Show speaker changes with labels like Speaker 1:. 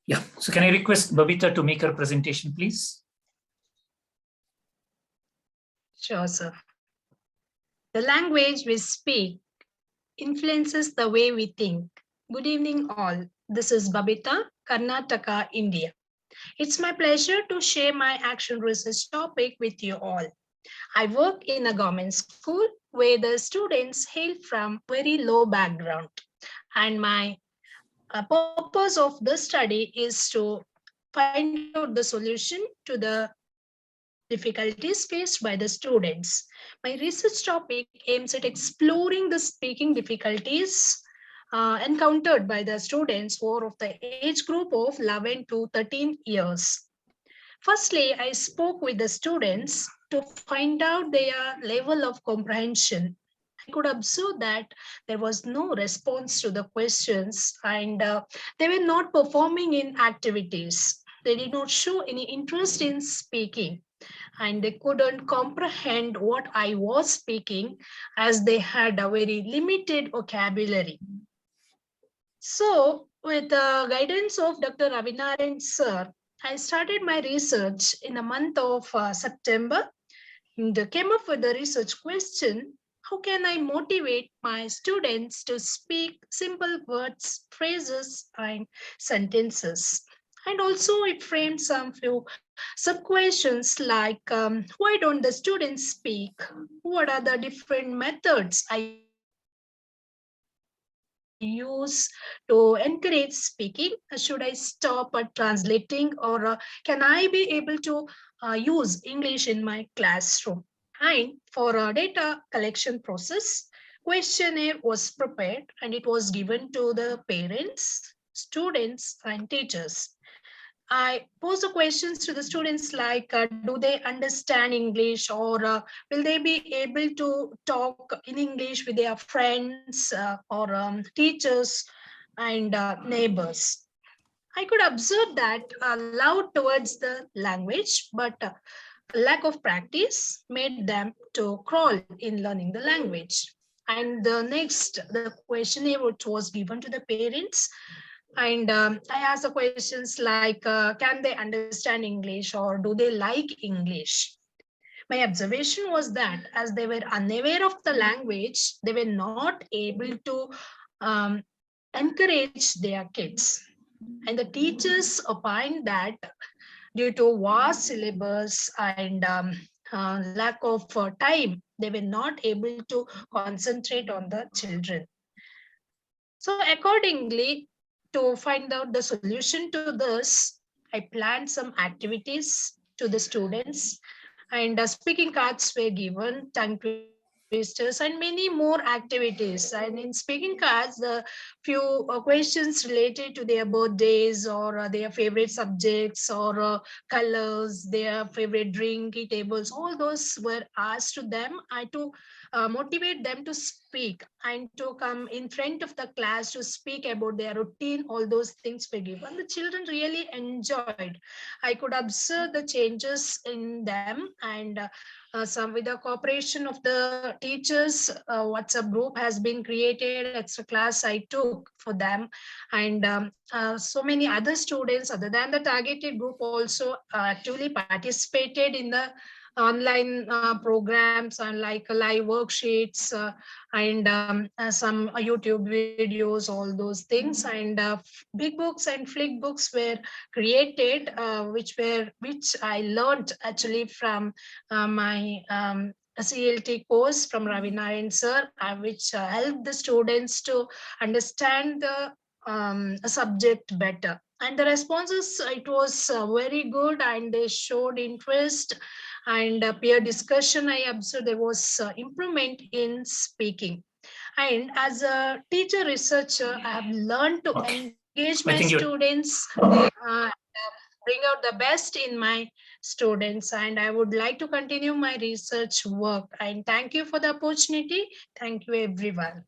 Speaker 1: Yeah, so can I request Babitha to make her presentation, please?
Speaker 2: Sure, sir. The language we speak influences the way we think. Good evening, all. This is Babitha, Karnataka, India. It's my pleasure to share my action research topic with you all. I work in a government school where the students hail from very low background. And my purpose of this study is to find out the solution to the difficulties faced by the students. My research topic aims at exploring the speaking difficulties encountered by the students who are of the age group of 11 to 13 years. Firstly, I spoke with the students to find out their level of comprehension. I could observe that there was no response to the questions and they were not performing in activities. They did not show any interest in speaking and they couldn't comprehend what I was speaking as they had a very limited vocabulary. So, with the guidance of Dr. Ravinarayan sir, I started my research in the month of September and came up with the research question: how can I motivate my students to speak simple words, phrases, and sentences? And also, it framed some few sub questions like why don't the students speak? What are the different methods I use to encourage speaking? Should I stop at translating or can I be able to use English in my classroom? And for a data collection process, questionnaire was prepared and it was given to the parents, students, and teachers. I pose the questions to the students like, do they understand English or will they be able to talk in English with their friends or teachers and neighbors? I could observe that loud towards the language, but lack of practice made them to crawl in learning the language. And the questionnaire which was given to the parents, and I asked the questions like, can they understand English or do they like English? My observation was that as they were unaware of the language, they were not able to um, encourage their kids. And the teachers opined that due to vast syllabus and lack of time, they were not able to concentrate on the children. So accordingly, to find out the solution to this, I planned some activities to the students and speaking cards were given, tongue twisters and many more activities. And in speaking cards, the few questions related to their birthdays or their favorite subjects or colors, their favorite drinking tables, all those were asked to them. I to motivate them to speak and to come in front of the class to speak about their routine. All those things were given. The children really enjoyed. I could observe the changes in them and some with the cooperation of the teachers, WhatsApp group has been created, extra class I took for them. And so many other students other than the targeted group also actively participated in the online programs and like live worksheets and some YouTube videos, all those things. And big books and flick books were created, which I learned actually from my a CLT course from Ravinarayan sir, which helped the students to understand the subject better. And the responses, it was very good and they showed interest and peer discussion. I observed there was improvement in speaking. And as a teacher researcher, I have learned to engage my students, bring out the best in my students. And I would like to continue my research work. And thank you for the opportunity. Thank you, everyone.